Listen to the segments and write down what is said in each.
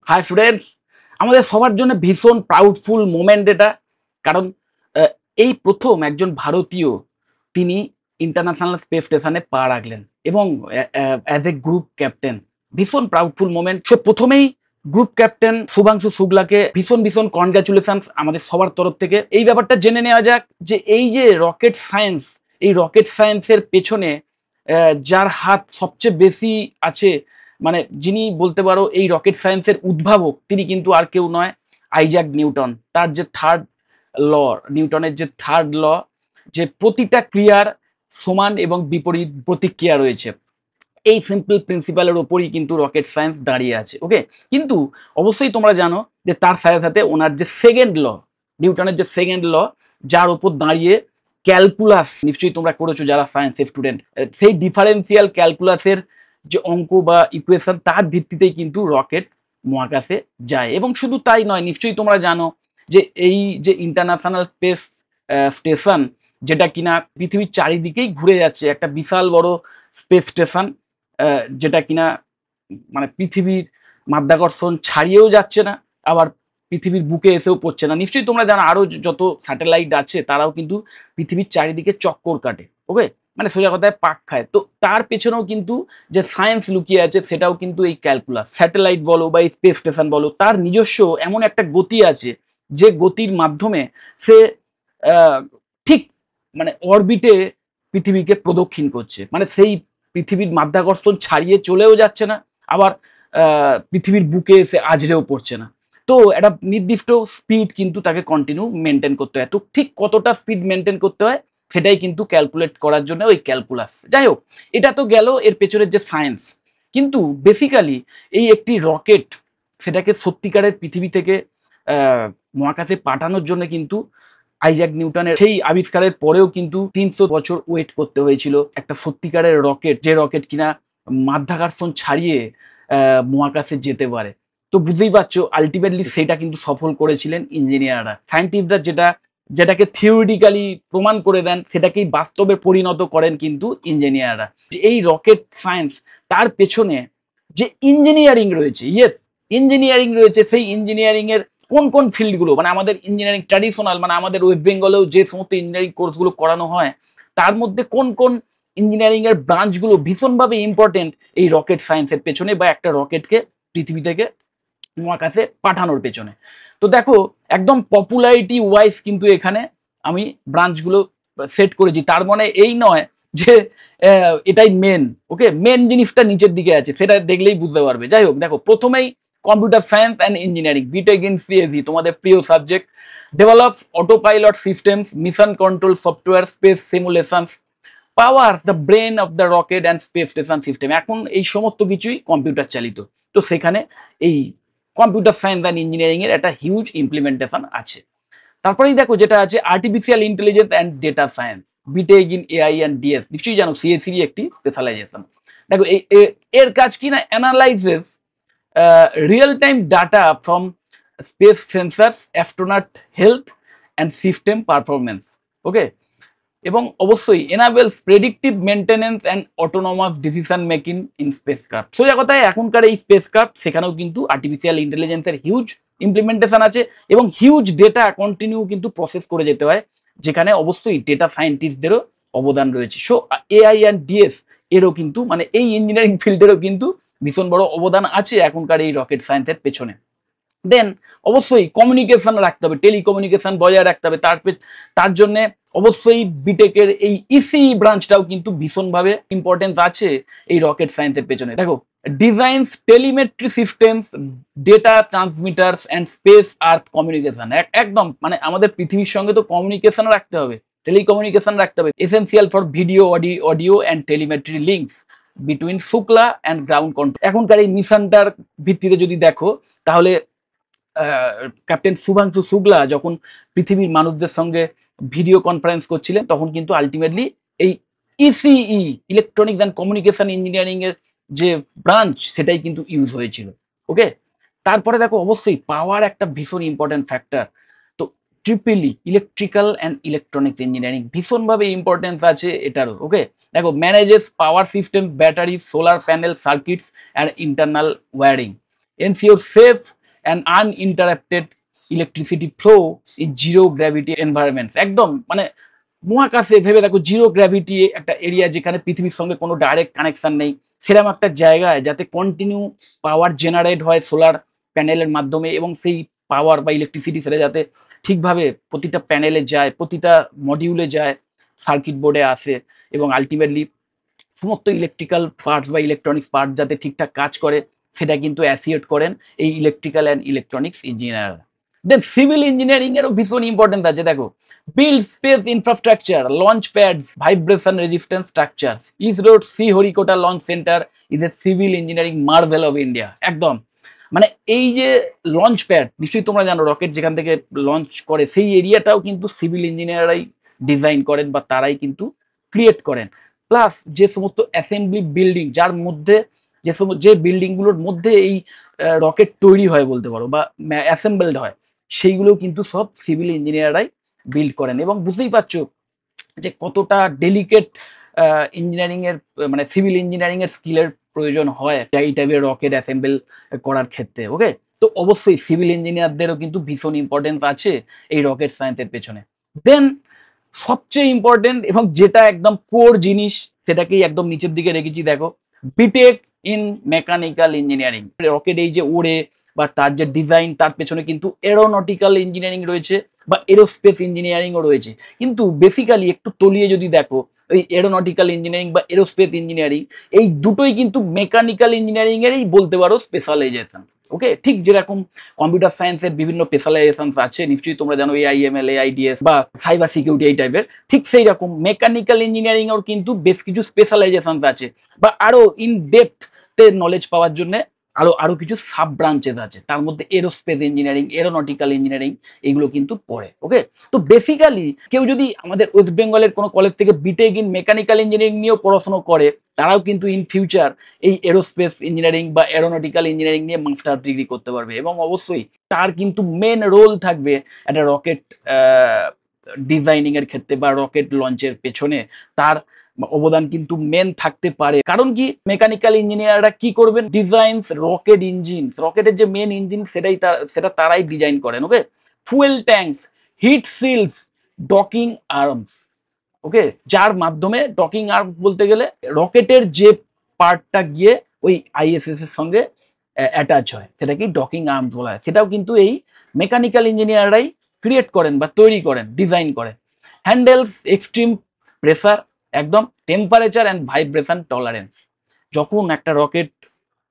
High students, আমাদের সবার জন্য ভীষণ প্রাউডফুল মোমেন্ট এটা। কারণ এই প্রথম একজন ভারতীয় তিনি ইন্টারন্যাশনাল স্পেস স্টেশনে পা রাখলেন এবং অ্যাজ এ গ্রুপ ক্যাপ্টেন। ভীষণ প্রাউডফুল মোমেন্ট। সে প্রথমেই গ্রুপ ক্যাপ্টেন শুভাংশু শুক্লাকে ভীষণ ভীষণ কনগ্রাচুলেশনস আমাদের সবার তরফ থেকে। এই ব্যাপারটা জেনে নেওয়া যাক যে এই যে রকেট সায়েন্স, এই রকেট সায়েন্সের পেছনে যার হাত সবচেয়ে বেশি আছে, মানে যিনি বলতে পারো এই রকেট সায়েন্সের উদ্ভাবক, তিনি কিন্তু আর কেউ নয়, আইজ্যাক নিউটন। তার যে থার্ড ল, নিউটনের যে থার্ড ল, যে প্রতিটা ক্রিয়ার সমান এবং বিপরীত প্রতিক্রিয়া রয়েছে, এই সিম্পল প্রিন্সিপালের ওপরই কিন্তু রকেট সায়েন্স দাঁড়িয়ে আছে। ওকে, কিন্তু অবশ্যই তোমরা জানো যে তার সাথে সাথে ওনার যে সেকেন্ড ল, নিউটনের যে সেকেন্ড ল, যার ওপর দাঁড়িয়ে ক্যালকুলাস, নিশ্চয়ই তোমরা করেছো যারা সায়েন্সের স্টুডেন্ট, সেই ডিফারেন্সিয়াল ক্যালকুলাসের যে অঙ্ক বা ইকুয়েশন, তার ভিত্তিতেই কিন্তু রকেট মহাকাশে যায়। এবং শুধু তাই নয়, নিশ্চয়ই তোমরা জানো যে এই যে ইন্টারন্যাশনাল স্পেস স্টেশন, যেটা কিনা পৃথিবীর চারিদিকেই ঘুরে যাচ্ছে, একটা বিশাল বড় স্পেস স্টেশন, যেটা কিনা মানে পৃথিবীর মাধ্যাকর্ষণ ছাড়িয়েও যাচ্ছে না, আবার পৃথিবীর বুকে এসেও পড়ছে না। নিশ্চয়ই তোমরা জানো আরো যত স্যাটেলাইট আছে তারাও কিন্তু পৃথিবীর চারিদিকে চক্কর কাটে। ওকে, মানে সোজা কথায় পাক খায়। তো তার পেছনেও কিন্তু যে সায়েন্স লুকিয়ে আছে, সেটাও কিন্তু এই ক্যালকুলাস। স্যাটেলাইট বলো বা স্পেস স্টেশন বলো, তার নিজস্ব এমন একটা গতি আছে, যে গতির মাধ্যমে সে ঠিক মানে অরবিটে পৃথিবীকে প্রদক্ষিণ করছে। মানে সেই পৃথিবীর মাধ্যাকর্ষণ ছাড়িয়ে চলেও যাচ্ছে না, আবার পৃথিবীর বুকে এসে আছড়েও পড়ছে না। তো একটা নির্দিষ্ট স্পিড কিন্তু তাকে কন্টিনিউ মেনটেন করতে হয়। তো ঠিক কতটা স্পিড মেনটেন করতে হয় সেটাই কিন্তু ক্যালকুলেট করার জন্য ওই ক্যালকুলাস। যাই হোক, এটা তো গেল এর পেছনের যে সায়েন্স। কিন্তু বেসিক্যালি এই একটি রকেট, সেটাকে সত্যিকারের পৃথিবী থেকে মহাকাশে পাঠানোর জন্য কিন্তু আইজ্যাক নিউটনের সেই আবিষ্কারের পরেও কিন্তু 300 বছর ওয়েট করতে হয়েছিল একটা সত্যিকারের রকেট, যে রকেট কিনা মাধ্যাকর্ষণ ছাড়িয়ে মহাকাশে যেতে পারে। তো বুঝতেই পারছো, আলটিমেটলি সেটা কিন্তু সফল করেছিলেন ইঞ্জিনিয়াররা, সায়েন্টিস্টরা। যেটাকে থিওরিটিক্যালি প্রমাণ করে দেন, সেটাকেই বাস্তবে পরিণত করেন কিন্তু ইঞ্জিনিয়াররা। যে এই রকেট সায়েন্স, তার পেছনে যে ইঞ্জিনিয়ারিং রয়েছে, ইয়েস ইঞ্জিনিয়ারিং রয়েছে, সেই ইঞ্জিনিয়ারিং এর কোন কোন ফিল্ডগুলো, মানে আমাদের ইঞ্জিনিয়ারিং ট্র্যাডিশনাল, মানে আমাদের ওয়েস্ট বেঙ্গলেও যে সমস্ত ইঞ্জিনিয়ারিং কোর্সগুলো করানো হয়, তার মধ্যে কোন কোন ইঞ্জিনিয়ারিং এর ব্রাঞ্চগুলো ভীষণভাবে ইম্পর্টেন্ট এই রকেট সায়েন্সের পেছনে, বা একটা রকেটকে পৃথিবী থেকে মহাকাশে পাঠানোর পেছনে। তো দেখো, একদম পপুলারিটি ওয়াইজ কিন্তু এখানে আমি ব্রাঞ্চগুলো সেট করেছি। তার মানে এই নয় যে এটাই মেন। ওকে, মেন জিনিসটা নিচের দিকে আছে, সেটা দেখলেই বুঝতে পারবে। যাই হোক, দেখো প্রথমেই computer science and engineering, BTech in CSE, তোমাদের প্রিয় subject. Develops autopilot systems, mission control software, space simulations, power the brain of the rocket and space station system. এখন এই সমস্ত কিছুই কম্পিউটার চালিত। তো সেখানে এই কম্পিউটার সায়েন্স অ্যান্ড ইঞ্জিনিয়ারিং এর একটা হিউজ ইমপ্লিমেন্টেশন আছে। তারপরেই দেখো যেটা আছে artificial intelligence and data science, BTech in AI and DS, নিশ্চয়ই জানো সিএসির একটি স্পেশালাইজেশন। দেখো এর কাজ কি না, analyses real time data from space sensors, astronaut health and system performance. Okay, এবং অবশ্যই enables predictive maintenance and autonomous decision making in spacecraft. সোজা কথায় এখনকার এই স্পেসক্রাফট, সেখানেও কিন্তু আর্টিফিশিয়াল ইন্টেলিজেন্সের হিউজ ইমপ্লিমেন্টেশন আছে, এবং হিউজ ডেটা কন্টিনিউ কিন্তু প্রসেস করে যেতে হয়, যেখানে অবশ্যই ডেটা সায়েন্টিস্টদেরও অবদান রয়েছে। সো এআই অ্যান্ড ডিএস এরও কিন্তু, মানে এই ইঞ্জিনিয়ারিং ফিল্ডেরও কিন্তু ভীষণ বড় অবদান আছে এখনকার এই রকেট সায়েন্সের পেছনে। দেন অবশ্যই কমিউনিকেশন রাখতে হবে, টেলিকমিউনিকেশন বজায় রাখতে হবে। তার জন্য অবশ্যই বিটেকের এই ইসি ব্রাঞ্চটাও কিন্তু ভীষণভাবে ইম্পর্টেন্স আছে এই রকেট সায়েন্সের পেছনে। দেখো, designs telemetry systems, data transmitters and space earth communication. একদম মানে আমাদের পৃথিবীর সঙ্গে তো কমিউনিকেশন রাখতে হবে, টেলিকমিউনিকেশন রাখতে হবে, essential for video audio and telemetry links between Shukla and ground control. এখনকার এই মিশনটার ভিত্তিতে যদি দেখো, তাহলে ক্যাপ্টেন শুভাংশু শুক্লা যখন পৃথিবীর মানুষদের সঙ্গে ভিডিও কনফারেন্স করছিলেন, তখন কিন্তু আলটিমেটলি এই ECE, electronics and communication engineering এর যে ব্রাঞ্চ, সেটাই কিন্তু ইউজ হয়েছিল। ওকে, তারপরে দেখো অবশ্যই পাওয়ার একটা ভীষণ ইম্পর্টেন্ট ফ্যাক্টর। তো triple E electrical and electronics engineering ভীষণভাবে ইম্পর্টেন্স আছে এটারও। ওকে, দেখো manages power system, battery, solar panel, circuits and internal wiring, ensure safe and uninterrupted electricity flow in zero gravity environments. একদম মানে মহাকাশে ভেবে দেখো, জিরো গ্র্যাভিটি একটা এরিয়া যেখানে পৃথিবীর সঙ্গে কোনো ডাইরেক্ট কানেকশন নেই, সেরকম একটা জায়গায় যাতে কন্টিনিউ পাওয়ার জেনারেট হয় সোলার প্যানেলের মাধ্যমে, এবং সেই পাওয়ার বা ইলেকট্রিসিটি সেটা যাতে ঠিকভাবে প্রতিটা প্যানেলে যায়, প্রতিটা মডিউলে যায়, সার্কিট বোর্ডে আসে, এবং আলটিমেটলি সমস্ত ইলেকট্রিক্যাল পার্টস বা ইলেকট্রনিক্স পার্ট যাতে ঠিকঠাক কাজ করে, সেটা কিন্তু অ্যাসিওর করেন এই electrical and electronics engineer. Then civil engineering এরও ভীষণ ইম্পর্টেন্স আছে। দেখো, build space infrastructure, launch pads, vibration resistance structure, ইসরোড Sriharikota launch centre is a civil engineering marvel of India. একদম মানে এই যে লঞ্চ প্যাড, নিশ্চয়ই তোমরা জানো রকেট যেখান থেকে লঞ্চ করে সেই এরিয়াটাও কিন্তু সিভিল ইঞ্জিনিয়াররাই ডিজাইন করেন বা তারাই কিন্তু ক্রিয়েট করেন। প্লাস যে সমস্ত অ্যাসেম্বলি বিল্ডিং, যার মধ্যে যে বিল্ডিংগুলোর মধ্যে এই রকেট তৈরি হয় বলতে পারো বা অ্যাসেম্বলড হয়, সেইগুলো কিন্তু সব সিভিল ইঞ্জিনিয়াররাই বিল্ড করেন। এবং বুঝতেই পারছো যে কতটা ডেলিকেট ইঞ্জিনিয়ারিং এর মানে সিভিল ইঞ্জিনিয়ারিং এর স্কিলের প্রয়োজন হয় এই টাইপের রকেট অ্যাসেম্বল করার ক্ষেত্রে। ওকে, তো অবশ্যই সিভিল ইঞ্জিনিয়ারদেরও কিন্তু ভীষণ ইম্পর্টেন্স আছে এই রকেট সায়েন্সের পেছনে। দেন সবচেয়ে ইম্পর্টেন্ট এবং যেটা একদম কোর জিনিস, সেটাকেই একদম নিচের দিকে রেখেছি, দেখো, BTech in mechanical engineering. Rocket এই যে ওড়ে বা তার যে ডিজাইন, তার পেছনে কিন্তু এরোনটিক্যাল ইঞ্জিনিয়ারিং রয়েছে বা এরোস্পেস ইঞ্জিনিয়ারিংও রয়েছে। কিন্তু বেসিক্যালি একটু তলিয়ে যদি দেখো, ওই এরোনটিক্যাল ইঞ্জিনিয়ারিং বা এরোস্পেস ইঞ্জিনিয়ারিং, এই দুটোই কিন্তু মেকানিক্যাল ইঞ্জিনিয়ারিং এরই বলতে পারো স্পেশালাইজেশন। ওকে, ঠিক যেরকম কম্পিউটার সায়েন্সের বিভিন্ন স্পেশালাইজেশন আছে, নিশ্চয়ই তোমরা জানো এআইএমএল, এআইডিএস বা সাইবার সিকিউরিটি এই টাইপের, ঠিক সেই রকম মেকানিক্যাল ইঞ্জিনিয়ারিং এর কিন্তু বেশ কিছু স্পেশালাইজেশন আছে বা আরো ইন ডেপথ নলেজ পাওয়ার জন্য আরো আরো কিছু সাব ব্রাঞ্চেস আছে, তার মধ্যে এরোস্পেস ইঞ্জিনিয়ারিং, এরোনটিক্যাল ইঞ্জিনিয়ারিং এগুলো কিন্তু পড়ে। ওকে, তো বেসিক্যালি কেউ যদি আমাদের ওয়েস্ট বেঙ্গলের কোনো কলেজ থেকে বিটেক ইন মেকানিক্যাল ইঞ্জিনিয়ারিং নিয়েও পড়াশোনা করে, তারাও কিন্তু ইন ফিউচার এই এরোস্পেস ইঞ্জিনিয়ারিং বা এরোনটিক্যাল ইঞ্জিনিয়ারিং নিয়ে মাস্টার ডিগ্রি করতে পারবে। এবং অবশ্যই তার কিন্তু মেন রোল থাকবে একটা রকেট ডিজাইনিং এর ক্ষেত্রে বা রকেট লঞ্চের পেছনে তার অবদান কিন্তু মেন থাকতে পারে। কারণ কি, মেকানিক্যাল ইঞ্জিনিয়াররা কি করবেন, ডিজাইন রকেট ইঞ্জিন, রকেটের যে মেন ইঞ্জিন সেটা তারাই ডিজাইন করেন। Okay, fuel tanks, heat seals, docking arms. Okay, যার মাধ্যমে ডকিং আর্ম বলতে গেলে রকেটের যে পার্টটা গিয়ে ওই আইএসএস এর সঙ্গে অ্যাটাচ হয়, সেটাকে ডকিং আর্মস বলা হয়। সেটাও কিন্তু এই মেকানিক্যাল ইঞ্জিনিয়াররাই ক্রিয়েট করেন বা তৈরি করেন, ডিজাইন করেন। হ্যান্ডেলস এক্সট্রিম প্রেসার, একদম টেম্পারেচার অ্যান্ড ভাইব্রেশন টলারেন্স। যখন একটা রকেট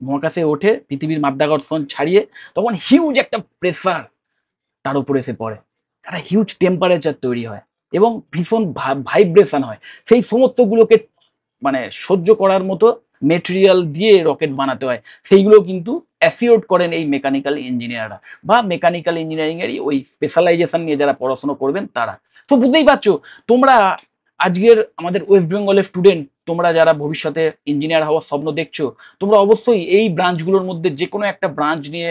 মহাকাশে ওঠে পৃথিবীর মাধ্যাকর্ষণ ছাড়িয়ে, তখন হিউজ একটা প্রেসার তার উপরে এসে পড়ে, একটা হিউজ টেম্পারেচার তৈরি হয় এবং ভীষণ ভাইব্রেশন হয়। সেই সমস্তগুলোকে মানে সহ্য করার মতো মেটেরিয়াল দিয়ে রকেট বানাতে হয়, সেইগুলো কিন্তু অ্যাসিওর্ড করেন এই মেকানিক্যাল ইঞ্জিনিয়াররা বা মেকানিক্যাল ইঞ্জিনিয়ারিং এরই ওই স্পেশালাইজেশন নিয়ে যারা পড়াশোনা করবেন তারা। তো বুঝতেই পারছো, তোমরা আজকের আমাদের ওয়েস্ট বেঙ্গলের স্টুডেন্ট, তোমরা যারা ভবিষ্যতে ইঞ্জিনিয়ার হওয়ার স্বপ্ন দেখছো, তোমরা অবশ্যই এই ব্রাঞ্চগুলোর মধ্যে যে কোনো একটা ব্রাঞ্চ নিয়ে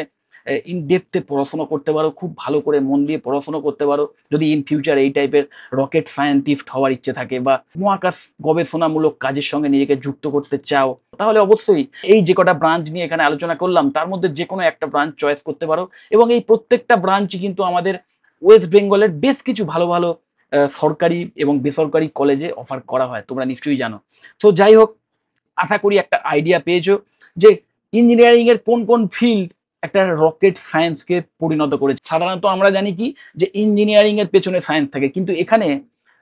ইন ডেপথে পড়াশোনা করতে পারো, খুব ভালো করে মন দিয়ে পড়াশোনা করতে পারো। যদি ইন ফিউচার এই টাইপের রকেট সায়েন্টিস্ট হওয়ার ইচ্ছে থাকে বা মহাকাশ গবেষণামূলক কাজের সঙ্গে নিজেকে যুক্ত করতে চাও, তাহলে অবশ্যই এই যে কটা ব্রাঞ্চ নিয়ে এখানে আলোচনা করলাম তার মধ্যে যে কোনো একটা ব্রাঞ্চ চয়েস করতে পারো। এবং এই প্রত্যেকটা ব্রাঞ্চই কিন্তু আমাদের ওয়েস্ট বেঙ্গলের বেশ কিছু ভালো ভালো সরকারি এবং বেসরকারি কলেজে অফার করা হয়, তোমরা নিশ্চয়ই জানো। তো যাই হোক, আশা করি একটা আইডিয়া পেয়েছো যে ইঞ্জিনিয়ারিং এর কোন কোন ফিল্ড একটা রকেট সায়েন্সকে পরিণত করেছে। সাধারণত আমরা জানি কি যে ইঞ্জিনিয়ারিং এর পেছনে সায়েন্স থাকে, কিন্তু এখানে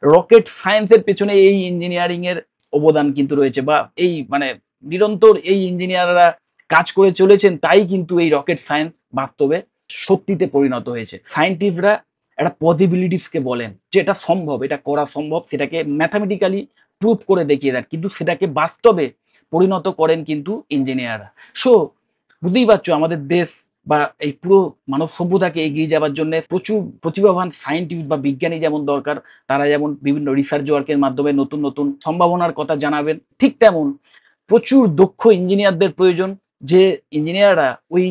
রকেট সায়েন্সের পেছনে এই ইঞ্জিনিয়ারিং এর অবদান কিন্তু রয়েছে বা এই মানে নিরন্তর এই ইঞ্জিনিয়াররা কাজ করে চলেছেন, তাই কিন্তু এই রকেট সায়েন্স বাস্তবে সত্যিতে পরিণত হয়েছে। সায়েন্টিস্টরা একটা পসিবিলিটিসকে বলেন যে এটা সম্ভব, এটা করা সম্ভব, সেটাকে ম্যাথামেটিক্যালি প্রুভ করে দেখিয়ে দেন, কিন্তু সেটাকে বাস্তবে পরিণত করেন কিন্তু ইঞ্জিনিয়াররা। সো বুঝতেই পারছো, আমাদের দেশ বা এই পুরো মানব সভ্যতাকে এগিয়ে যাওয়ার জন্য প্রচুর প্রতিভাবান সায়েন্টিস্ট বা বিজ্ঞানী যেমন দরকার, তারা যেমন বিভিন্ন রিসার্চ ওয়ার্কের মাধ্যমে নতুন নতুন সম্ভাবনার কথা জানাবেন, ঠিক তেমন প্রচুর দক্ষ ইঞ্জিনিয়ারদের প্রয়োজন, যে ইঞ্জিনিয়াররা ওই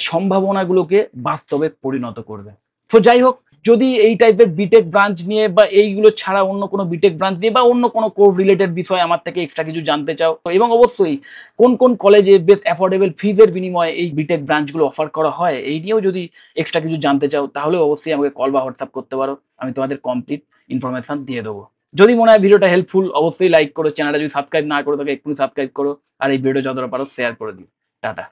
সম্ভাবনাগুলোকে বাস্তবে পরিণত করবে। তো যাই হোক, যদি এই টাইপের বিটেক ব্রাঞ্চ নিয়ে বা এইগুলো ছাড়া অন্য কোনো বিটেক ব্রাঞ্চ নিয়ে বা অন্য কোনো কোর্স রিলেটেড বিষয় আমার থেকে এক্সট্রা কিছু জানতে চাও, এবং অবশ্যই কোন কোন কলেজে বেশ অ্যাফোর্ডেবল ফিজের বিনিময়ে এই বিটেক ব্রাঞ্চগুলো অফার করা হয়, এই নিয়েও যদি এক্সট্রা কিছু জানতে চাও তাহলে অবশ্যই আমাকে কল বা হোয়াটসঅ্যাপ করতে পারো, আমি তোমাদের কমপ্লিট ইনফরমেশন দিয়ে দেবো। যদি মনে হয় ভিডিওটা হেল্পফুল অবশ্যই লাইক করো, চ্যানেলটা যদি সাবস্ক্রাইব না করো তাকে এক্ষুনি সাবস্ক্রাইব করো, আর এই ভিডিও যতটা পারো শেয়ার করে দিও। টাটা।